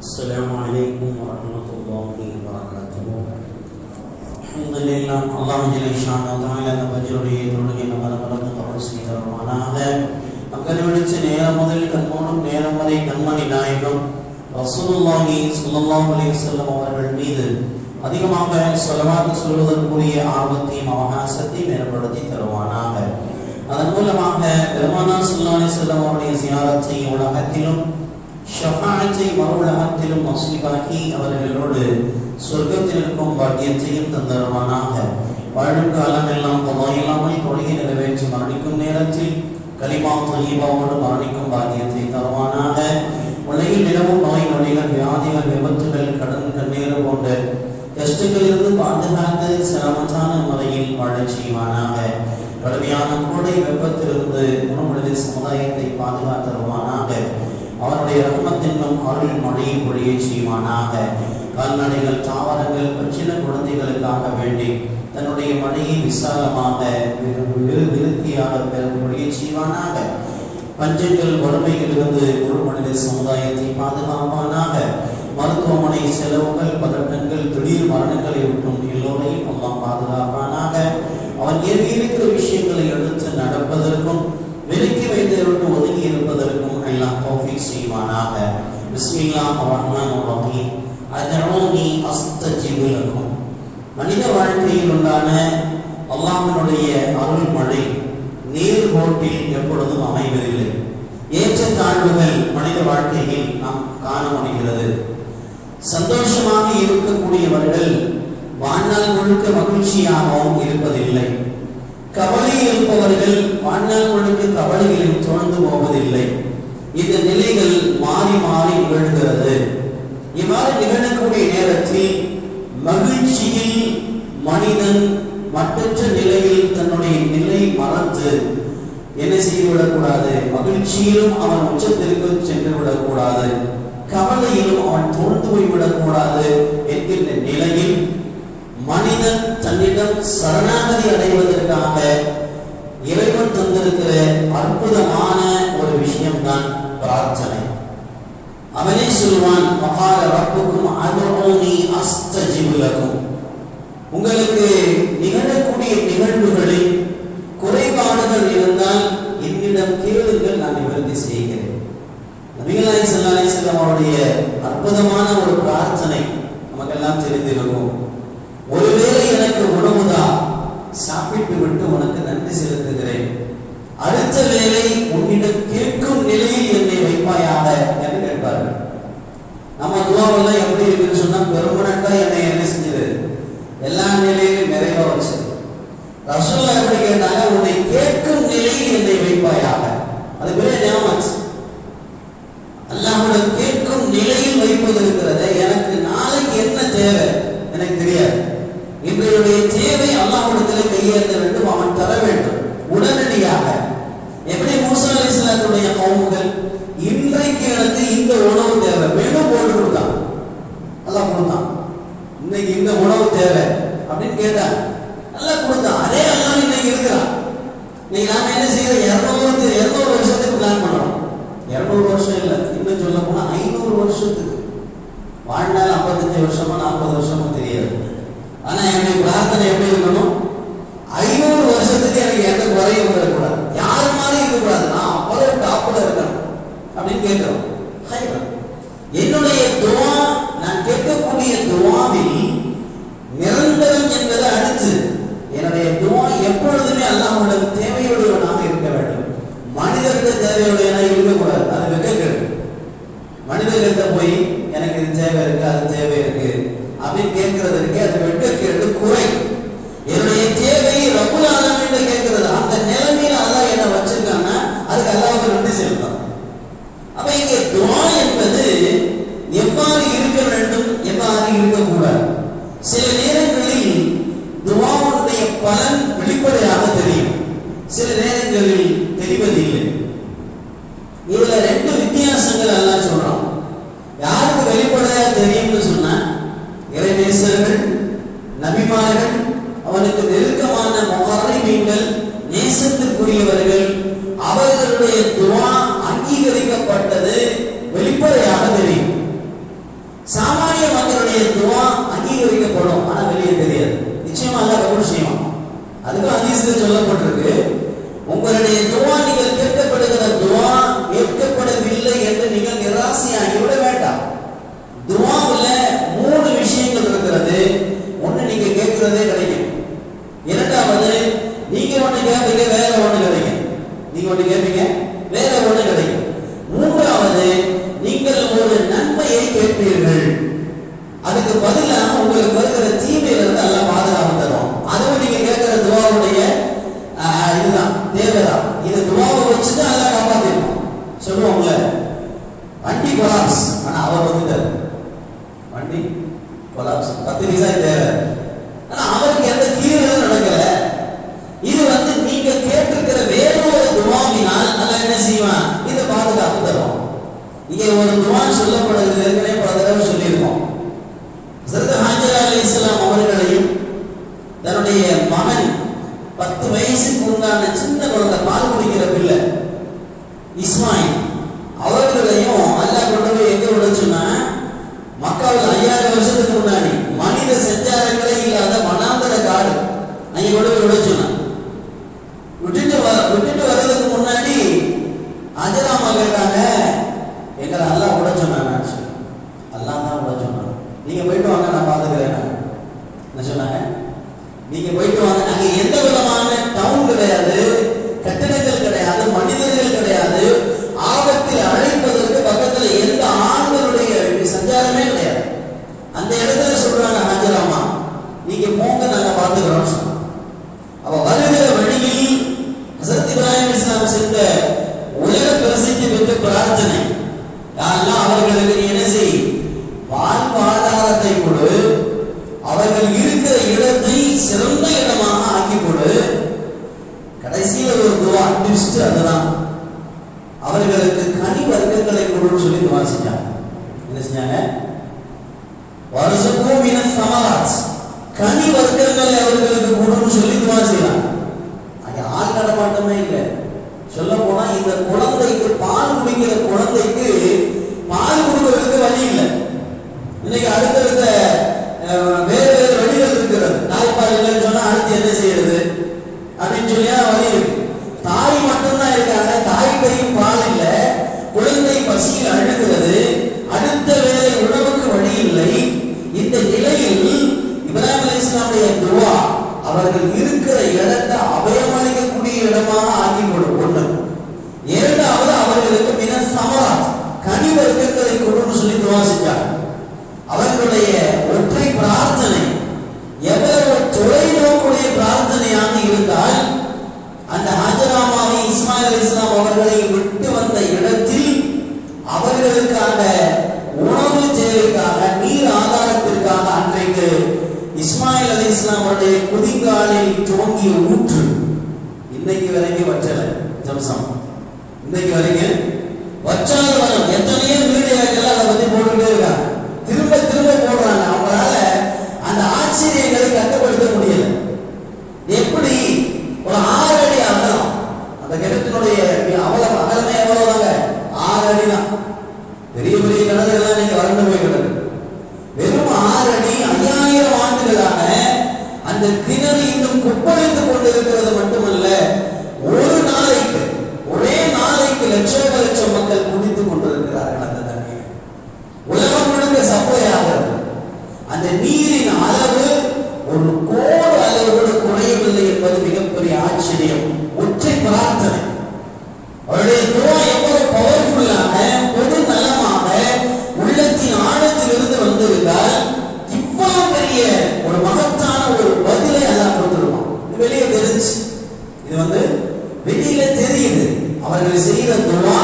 السلام عليكم ورحمة الله وبركاته. الحمد لله الله جل شانه وتعالى நபஜுடைய தொழுகை நமது கபூல் செய்தருமானாக. அக்கறைவிடுச்ச நேரம் முதல் கண்மோடும் நேரம் வரை கண்மணி நாயகம் ரசூலுல்லாஹி ஸல்லல்லாஹு அலைஹி வஸல்லம் அவர்கள் மீது அதிகமாக ஸலவாத் சொல்வதற்குரிய ஆர்வத்தையும் அவகாசத்தையும் ஏற்படுத்தி தருவானாக. அதன் மூலமாக பெருமானார் ஸல்லல்லாஹு அலைஹி வஸல்லம் அவருடைய ஜியாரத்தை உலகத்திலும் ஷஃபாஅத்தை மறுஉலகத்திலும் நஸீபாக்கி அவர்களோடு சொர்க்கத்தில் இருக்கும் பாக்கியத்தையும் தந்தருவானாக. வாழும் காலமெல்லாம் கதா இல்லாமல் தொழுகை நிறைவேற்றி மரணிக்கும் நேரத்தில் கலிமா தய்யிபாவோடு மரணிக்கும் பாக்கியத்தை தருவானாக. உலகில் நிலவும் நோய் நொடிகள் வியாதிகள் விபத்துகள் கடன் கண்ணீர் போன்ற கஷ்டங்களிலிருந்து பாதுகாத்து சிரமத்தான முறையில் வாழச் செய்வானாக. கடுமையான கோடை வெப்பத்திலிருந்து குணமடைந்த சமுதாயத்தை பாதுகாத்தருவானாக. அவருடைய ரஹ்மத்தின்னும் அருள் மழையை பொழிய செய்வானாக. கால்நடைகள் தாவரங்கள் பச்சின குழந்தைகளுக்காக வேண்டி தன்னுடைய மழையை விசாலமாக விருத்தியாக பொழிய செய்வானாக. பஞ்சங்கள் வறுமையிலிருந்து ஒரு மனித சமுதாயத்தை பாதுகாப்பானாக. மருத்துவமனை செலவுகள் பதட்டங்கள் திடீர் மரணங்களை விட்டும் எல்லோரையும் அல்லாஹ் பாதுகாப்பானாக. அவன் இருக்கிற விஷயங்களை எடுத்து நடப்பதற்கும் விலக்கி வைத்தவருக்கு ஒதுங்கி இருப்பதற்கும் அல்லாஹ் தௌஃபீக் செய்வானாக. பிஸ்மில்லாஹிர் ரஹ்மானிர் ரஹீம். அதஊனி அஸ்தஜிபு லக்கும். மனித வாழ்க்கையில் உண்டான அல்லாஹ்வினுடைய அருள் மழை நீர் போட்டில் எப்பொழுதும் அமைவதில்லை. ஏற்றத்தாழ்வுகள் மனித வாழ்க்கையில் நாம் காண முடிகிறது. சந்தோஷமாக இருக்கக்கூடியவர்கள் வாழ்நாள் முழுக்க மகிழ்ச்சியாகவும் இருப்பதில்லை. கவலை இருப்பவர்கள் வாழ்நாள் முழுக்க கவலைகளில் தொடர்ந்து போவதில்லை. இந்த நிலைகள் மாறி மாறி நிகழ்கிறது. இவ்வாறு நிகழக்கூடிய நேரத்தில் மகிழ்ச்சியில் மனிதன் மற்றற்ற நிலையில் தன்னுடைய நிலை மறந்து என்ன செய்துவிடக்கூடாது, மகிழ்ச்சியிலும் அவன் உச்சத்திற்கு சென்று விடக்கூடாது, கவலையிலும் அவன் தோர்ந்து போய்விடக்கூடாது என்கின்ற நிலையில் மனிதன் தன்னிடம் சரணாகதி அடைவதற்காக இறைவன் தந்திருக்கிற அற்புதமான ஒரு விஷயம்தான் பிரார்த்தனை. அவனே சொல்வான், வகால ரப்புக்கும் அதஊனி அஸ்தஜிபு லக்கும். உங்களுக்கு நிகழக்கூடிய நிகழ்வுகளில் குறைபாடுகள் இருந்தால் என்னிடம் கேளுங்கள், நான் நிவர்த்தி செய்கிறேன். நபிகள் நாயகம் ஸல்லல்லாஹு அலைஹி வஸல்லம் அவருடைய அற்புதமான ஒரு பிரார்த்தனை நமக்கெல்லாம் தெரிந்திருக்கும். ஒருவேளை எனக்கு உணவுதா, சாப்பிட்டு விட்டு உனக்கு நன்றி செலுத்துகிறேன். அடுத்த வேளை உன்னிடம் கேட்கும் நிலையில் என்னை வைப்பாயாக என்று கேட்பார்கள். நம்ம துவாவெல்லாம் எப்படி இருக்குன்னு சொன்னா, பெருமனக்கா என்னை என்ன செஞ்சது, எல்லா நிலையிலும் நிறைவா வச்சு. ரசூலுல்லாஹ் எப்படி கேட்டாங்க, உன்னை கேட்கும் நிலையில் என்னை வைப்பாயாக. அது பெரிய ஞாபகம். அல்லாஹ்வோட கேட்கும் நிலையில் வைப்பது இருக்கிறது. எனக்கு நாளைக்கு என்ன தேவை எனக்கு தெரியாது. இன்றைய தேவை அல்லாஹ்விடத்தில் கையேற்ற வேண்டும், அவன் தர வேண்டும் உடனடியாக. எப்படி மூசா அலைஹிஸ்ஸலாத்துடைய கௌமுகள் இன்றைக்கு எனக்கு இந்த உணவு தேவை, மெனு போட்டு கொடுத்தான், அல்லாஹ் கொடுத்தான். இன்னைக்கு இந்த உணவு தேவை அப்படின்னு கேட்டான், அல்லாஹ் கொடுத்தான். அதே அல்லாஹ் இன்னைக்கு இருக்கிறான். இன்னைக்கு நாம என்ன செய்யறோம், 200 வருஷத்துக்கு பிளான் பண்றோம். 200 வருஷம் இல்லை, இன்னும் சொல்ல போனா 500 வருஷத்துக்கு. வாழ்நாள் 55 வருஷமா 40 வருஷமா தெரியாது. ஆனா என்னுடைய பிரார்த்தனை எப்படி இருக்கணும், 500 வருஷத்துக்கு எனக்கு எந்த குறையும் வரக்கூடாது, யாரு மாதிரி இருக்கக்கூடாது, நான் அவ்வளவு டாப்ல இருக்கணும் அப்படின்னு கேட்கிறோம். என்னுடைய துவா, நான் கேட்கக்கூடிய துவாவில் நிரந்தரம் என்பதை அடுத்து என்னுடைய துவா எப்பொழுதுமே அல்லாஹ்வுடைய தேவையுடையவனாக இருக்க வேண்டும். மனிதர்கிட்ட தேவையுடையவனாக இருக்கக்கூடாது. அது வெட்கக்கேடு. மனிதர்கிட்ட போய் எனக்கு இது தேவை இருக்கு, அது தேவை இருக்கு அப்படின்னு கேட்கறதுக்கு அது வெட்கக்கேடு, குறை. என்னுடைய தேவையை ரப்புல் ஆலமீன் கேட்கிறது. அந்த நிலைமையில அல்லாஹ் என்ன வச்சிருக்காங்க, அதுக்கு அல்லாஹ்வுக்கு நன்றி செலுத்தணும். அப்ப இங்கே துஆ என்பது எவ்வாறு இருக்க வேண்டும், எவ்வாறு இருக்கக்கூடாது. சில நேரங்களில் துஆவுடைய பலன் வெளிப்படையாக தெரியும், சில நேரங்களில் தெரிவதில்லை. இதுல 2 வித்தியாசங்கள் அல்லாஹ் சொல்றான். யாருக்கு வெளிப்படையா தெரியும்னு சொன்னா, இறைநேசர்கள், நபிமார்கள், அவனுக்கு நெருக்கமான முகர்ரிபீன்கள், நேசத்திற்குரியவர்கள், அவர்களுடைய துஆ அங்கீகரிக்கப்பட்டது வெளிப்படையாக தெரியும். சொல்லப்பட்டிருக்கு, உங்களுடைய துவா, நீங்கள் கேட்கப்படுகிற துவா ஏற்கப்படவில்லை என்று நீங்கள் நிராசையாகி விட வேண்டாம். துவாவுல 3 விஷயங்கள் இருக்கிறது. ஒண்ணு, நீங்க கேட்கிறதே கிடைக்கும். இரண்டாவது, நீங்க ஒண்ணு கேட்பீங்க, வேற ஒண்ணு கிடைக்கும். நீங்க ஒண்ணு கேட்பீங்க, வேற ஒண்ணு கிடைக்கும். மூன்றாவது, நீங்கள் ஒரு நன்மையை கேட்பீர்கள், அதுக்கு பதிலாக உங்களுக்கு வருகிற தீமையிலிருந்து எல்லாம் பாதுகாப்பு தரும். அதுவும் நீங்க கேட்கிற துவாவுடைய இதுதான், தேவைதான். இது துவாவை வச்சுதான் எல்லாம் காப்பாத்திருக்கோம். சொல்லுவோம்ல, வண்டி கொலாப்ஸ், ஆனா அவர் வந்துட்டார். வண்டி கொலாப்ஸ், 10 பைசா தேவை, ஆனா அவருக்கு எந்த தீவிரம் நடக்கல. இது நீங்க கேட்டிருக்கிற வேற ஒரு துவாவினால் அல்ல என்ன செய்வான், இது பாதுகாப்பு தரும். இங்கே ஒரு துவா சொல்லப்படுகிறது, ஏற்கனவே பல தடவை சொல்லியிருக்கோம். ஹஜ்ரத் ஹாஜரா அலைஹிஸ்ஸலாம் அவர்களையும் தன்னுடைய மகன் 10 வயசுக்கு உண்டான சின்ன குழந்தை, பால் குடிக்கிற பிள்ளை இஸ்மாயில் அவர்களையும் அல்லாஹ் கொண்டு போய் எங்க விட சொன்னா, மக்காவில் 5000 வருஷத்துக்கு முன்னாடி மனித சஞ்சாரங்களே இல்லாத வனாந்தர காடு, அங்க கொண்டு போய் விட சொன்னான். விட்டுட்டு வர்றதுக்கு முன்னாடி ஹஜராமா கேட்டாங்க, எங்களை அல்லாஹ் விட சொன்னாங்க. அல்லாஹ் தான் விட சொன்னாங்க, நீங்க போயிட்டு வாங்க, நான் பாத்துக்கிறேன். என்ன சொன்னாங்க, நீங்க போயிட்டு வாங்க. அங்க எந்த விதமான டவுன் கிடையாது, கட்டிடங்கள் கிடையாது, மனிதர்கள் கிடையாது, ஆபத்தில் அழைப்பதற்கு பக்கத்துல எந்த ஆண்களுடைய சஞ்சாரமே கிடையாது. அந்த இடத்துல சொல்றாங்க ஹாஜராமா, நீங்க போங்க, நாங்க பாத்துக்கிறோம் சொன்னாங்க. அவ வருகிற வழியில் ஹஜ்ரத் இப்ராஹிம் அலைஹிஸ்ஸலாம் சென்ற உலக பிரசித்தி பெற்ற பிரார்த்தனை, யாரெல்லாம் அவர்களுக்கு என்ன செய், வாழ்வாதாரத்தை கொடு, அவர்கள் இருக்கிற இடத்தை சிறந்த இடமாக ஆக்கி கொடு. கடைசியில் ஒரு துவா ட்விஸ்ட், அதுதான் அவர்களுக்கு கனி வர்க்கங்களை கொடுன்னு சொல்லி துவா செஞ்சாங்க. என்ன செஞ்சாங்க, வருஷக்கும் மினஸ் சமராஜ், கனி வர்க்கங்களை அவர்களுக்கு கொடுன்னு சொல்லி துவா செய்யலாம். அங்க ஆள் நடமாட்டமே இல்லை. சொல்ல போனா இந்த குழந்தைக்கு, பால் குடிக்கிற குழந்தைக்கு பால் கொடுக்கிறதுக்கு வழி இல்லை. இன்னைக்கு அடுத்தடுத்த வேறு வேறு வழிகள் இருக்கிறது. தாய்ப்பால் இல்லைன்னு சொன்னா அடுத்து என்ன செய்யறது அப்படின்னு சொல்லி வழி இருக்கு. தாய் மட்டும்தான் இருக்காங்க, தாய்ப்பையும் பால் இல்லை, குழந்தை பசியில் அழுகிறது, அடுத்த வேலை உணவுக்கு வழி இல்லை. இந்த நிலையில் இப்ராஹிம் அலைஹிஸ்ஸலாமுடைய துவா அவர்கள் இருக்கிற இடத்தை அபயமளிக்கக்கூடிய இடமாக ஆக்கி கொடுக்கும். இரண்டாவது, அவர்களுக்கு மின சமராத், கனி வர்க்கங்களை கொடுன்னு சொல்லி துவா செஞ்சாங்க. அவர்களுடைய ஒற்றை பிரார்த்தனை எவ்வளவு தொலைநோக்குடைய பிரார்த்தனையாக இருந்தால், அந்த ஹாஜராமாவை இஸ்மாயில் அலைஹிஸ்ஸலாம் அவர்களை விட்டு வந்த இடத்தில் அவர்களுக்கான உணவு தேவைக்காக, நீர் ஆதாரத்திற்காக அன்றைக்கு இஸ்மாயில் அலைஹிஸ்ஸலாம் அவருடைய குதிங்காலில் துவங்கிய ஊற்று இன்னைக்கு வரைக்கும் வற்றல. ஜம்சம் இன்னைக்கு வரைக்கும் வற்றாத வரம். எத்தனையோ வீடியோக்கள் அதை பத்தி போட்டுட்டே இருக்காங்க, திரும்ப திரும்ப போடுறாங்க. அவங்களால அந்த ஆச்சரியங்களை கட்டுப்படுத்த முடியல. எப்படி ஒரு 6 அடி அகலம், அந்த கிணத்தினுடைய அகலமே எவ்வளவுதாங்க, 6 அடி தான். பெரிய பெரிய கிணறுகள்லாம் நீங்க வறண்டு போய் கிடக்கு. வெறும் 6 அடி, 5000 ஆண்டுகளாக அந்த கிணறு இன்னும் குப்பளித்துக் கொண்டிருக்கிறது மட்டுமல்ல, ஒரு நாளைக்கு, ஒரே நாளைக்கு லட்சோப லட்சம் மக்கள் குடித்துக் கொண்டிருக்கிறார்கள் அந்த தண்ணீர். உலகம் முழுக்க சப்ளை ஆகிறது. அந்த நீரின் அளவு ஒரு கோடு அளவு கூட குறையவில்லை என்பது மிகப்பெரிய ஆச்சரியம். ஒற்றை பிரார்த்தனை. அவருடைய துவா எவ்வளவு பவர்ஃபுல்லாக, பொது நலமாக, உள்ளத்தின் ஆழத்திலிருந்து வந்திருந்தால் இவ்வளவு பெரிய ஒரு மகத்தான ஒரு பதிலை எல்லாம் கொடுத்துருவான். வெளியே தெரிஞ்சு, இது வெளியில தெரியுது. அவர்கள் செய்த துவா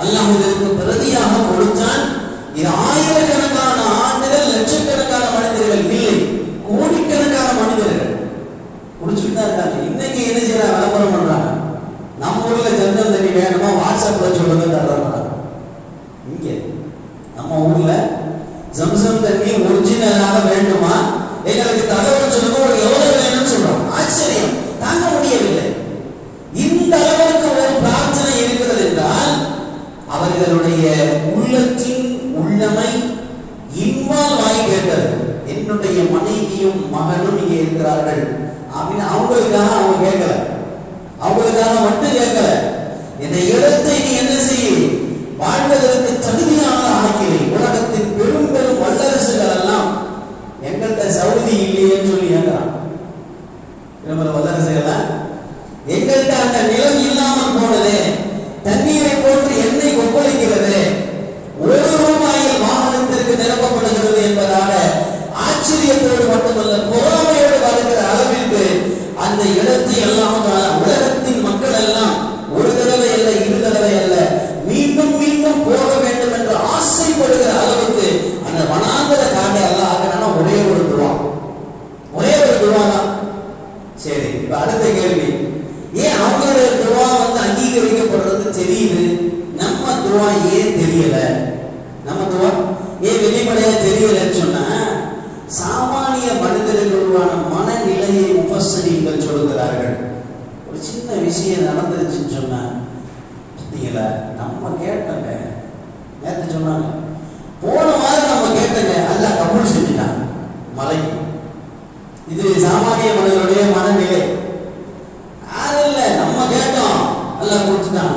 அல்லாஹ் இதற்கு பிரதியாக கொடுத்தான். இது ஆயிரக்கணக்கான ஆண்டுகள், லட்சக்கணக்கான மனிதர்கள் இல்லை, கோடிக்கணக்கான மனிதர்கள் குடிச்சுட்டு தான் இருக்காங்க. இன்னைக்கு என்ன செய்யறாங்க, விளம்பரம் பண்றாங்க. நம்ம ஊர்ல ஜந்தம் தண்ணி வேணுமா, வாட்ஸ்அப்ல சொல்லுங்க தர்றாங்க. இங்க நம்ம ஊர்ல ஜம்சம் தண்ணி ஒரிஜினலாக வேண்டுமா, எங்களுக்கு தகவல் சொல்லுங்க, ஒரு எவ்வளவு வேணும்னு சொல்றோம். ஆச்சரியம் தாங்க முடியவில்லை. இந்த அளவுக்கு ஒரு பிரார்த்தனை இருக்கிறது என்றால் அவர்களுடைய உள்ளத்தின் உள்ளமை இன்வால்வ் ஆகி கேட்டது. என்னுடைய மனைவியும் மகனும் இங்கே இருக்கிறார்கள் அப்படின்னு அவங்களுக்காக அவங்க கேட்கல. அவங்களுக்காக மட்டும் கேட்கல, இந்த இடத்தை நீ என்ன செய்ய, வாழ்வதற்கு தகுதியான ஆக்கினை. உலகத்தின் பெரும் பெரும் வல்லரசுகள் எல்லாம் எங்கள்கிட்ட சவுதி இல்லையேன்னு சொல்லி ஏங்குறான். வல்லரசுகள் எங்கள்கிட்ட அந்த நிலம் இல்லாமல் போனதே, தண்ணீரை போன்று எண்ணெய் கொப்பளிக்கிறது, ₹1 வாகனத்திற்கு நிரப்பப்படுகிறது என்பதாக ஆச்சரியத்தோடு மட்டுமல்ல பொறாமையோடு வருகிற அளவிற்கு அந்த இடத்தை எல்லாம் உலகத்தின் மக்கள் எல்லாம் ஒரு தடவை அல்ல, இரு தடவை அல்ல, மீண்டும் மீண்டும் போக வேண்டும் என்று ஆசைப்படுகிற அளவுக்கு அந்த வனாந்தர காட்டை எல்லாம் ஆகிறானா. ஒரே ஒரு துவா தான். சரி, இப்ப அடுத்த கேள்வி, ஏன் அவங்களுடைய துவா அங்கீகரிக்கப்படுறது தெரியுது, நம்ம துவா ஏன் தெரியல? நம்ம துவா ஏன் வெளிப்படையா தெரியலன்னு சொன்னா, சாமானிய மனிதர்களுக்கான மனநிலையை முஃபஸ்ஸிரீன்கள் சொல்லுகிறார்கள். ஒரு சின்ன விஷயம் நடந்துருச்சுன்னு சொன்னா, நம்ம கேட்டங்க, நேற்று சொன்னாங்க, போன வாரம் நம்ம கேட்டங்க, அல்லாஹ் கபூல் செஞ்சுட்டான் மலை. இது சாமானிய மனிதனுடைய மனநிலை. இல்ல, நம்ம கேட்டோம், அல்லாஹ் கொடுத்துட்டான்,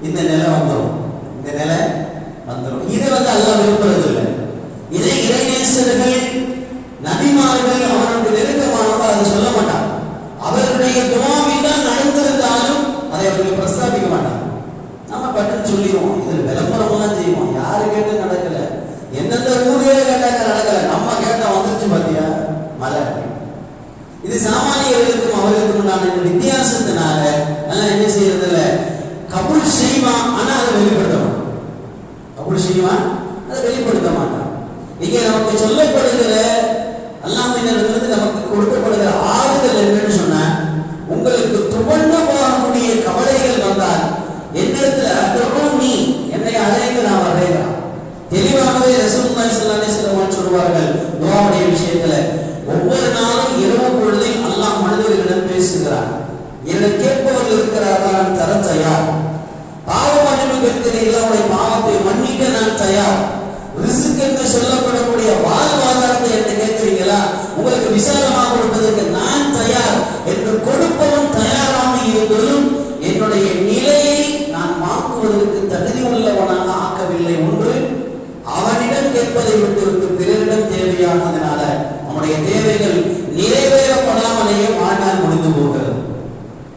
இந்த நிலை வந்துடும், இந்த நிலை வந்துடும். இதை அல்லாஹ் விரும்புறது இல்லை. இதை இறைநேசர்கள் நபிமார்கள் அவர்களுக்கு நெருக்கமானவர்கள் அதை சொல்ல மாட்டார். அவர்களுடைய துவாவில் தான் நடந்திருந்தாலும் அதை அவர்கள் பிரஸ்தாபிக்க மாட்டார். நம்ம பட்டு சொல்லிடுவோம், இதில் விளம்பரம் எல்லாம் செய்வோம், யாரு கேட்டு நடக்கல, எந்தெந்த ஊரே கேட்டாங்க நடக்கல, நம்ம கேட்ட வந்துருச்சு பாத்தியா மலை. இது சாமானியர்களுக்கும் அவர்களுக்கும் உண்டான இந்த வித்தியாசத்தினால எல்லாம் என்ன செய்யறது இல்ல, கபூல் செய்வான், ஆனா அதை வெளிப்படுத்த மாட்டான். கபூல் செய்வான், அதை வெளிப்படுத்த மாட்டான். இங்க நமக்கு சொல்லப்படுகிற அல்லாஹ்விடமிருந்து நமக்கு கொடுக்கப்படுகிற ஆறுதல் என்னன்னு சொன்னா, உங்களுக்கு துவண்டு போகக்கூடிய கவலைகள் வந்தால் என்னிடத்துல நீ என்னை அழைத்து நான் வர்றேன். தெளிவாகவே ரசூலுல்லாஹி ஸல்லல்லாஹு அலைஹி வஸல்லம் சொல்வார்கள் துஆவுடைய விஷயத்துல, ஒவ்வொரு நாளும் இரவு பொழுதில் அல்லாஹ் மனிதர்களிடம் பேசுகிறார். என்னை கேட்பவர்கள் இருக்கிறார்கள், நான் தர தயார். பாவ மன்னிப்பு கேட்கிறீர்களா, உடைய பாவத்தை மன்னிக்க நான் தயார். ரிஸ்க் என்று சொல்லப்படக்கூடிய வாழ்வாதாரத்தை என்னை கேட்கிறீங்களா, உங்களுக்கு விசாலமாக கொடுப்பதற்கு நான் தயார் என்று கொடுப்பவன் தயாராக இருந்ததும் என்னுடைய நிலையை நான் மாற்றுவதற்கு தகுதி உள்ளவனாக ஆக்கவில்லை. ஒன்று, அவனிடம் கேட்பதை விட்டு பிறரிடம் தேவையானதுனால நம்முடைய தேவைகள் நிறைவேறப்படாமலேயே வாழ்நாள் முடிந்து போகிறது.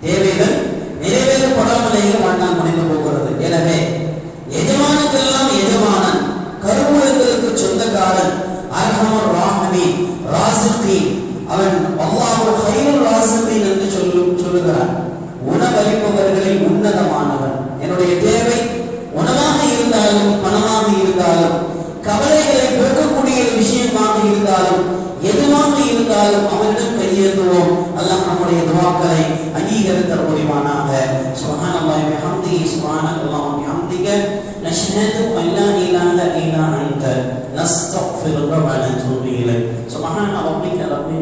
தேவைகள் நிறைவேறப்படாமலேயே வாழ்நாள் முடிந்து போகிறது. எனவே எஜமானுக்கெல்லாம் எஜமானன், கருவூலங்களுக்கு சொந்தக்காரன், அர்ஹமர் ராஹிமீன், ராஸிகீன், அவன் அல்லாஹு கைருல் ராஸிகீன் என்று சொல்லுகிறான். உணவளிப்பவர்களில் உன்னதமானவன். என்னுடைய தேவை உணவாக இருந்தாலும் பணமாக இருந்தாலும் கவலைகளை போக்கக்கூடிய விஷயமாக இருந்தாலும் எதுவாக இருந்தாலும் அவனிடம் கையேந்துவோம். அல்லாஹ் நம்முடைய துஆக்களை அங்கீகரித்தல் புரிவானாக. சுப்ஹானல்லாஹி வ பிஹம்திஹி, சுப்ஹானல்லாஹி வ பிஹம்திக, நஷ்ஹது அன் லா இலாஹா இல்லா அன்த, நஸ்தக்ஃபிருக வ நதூபு இலைக். சுப்ஹான ரப்பிக ரப்பில்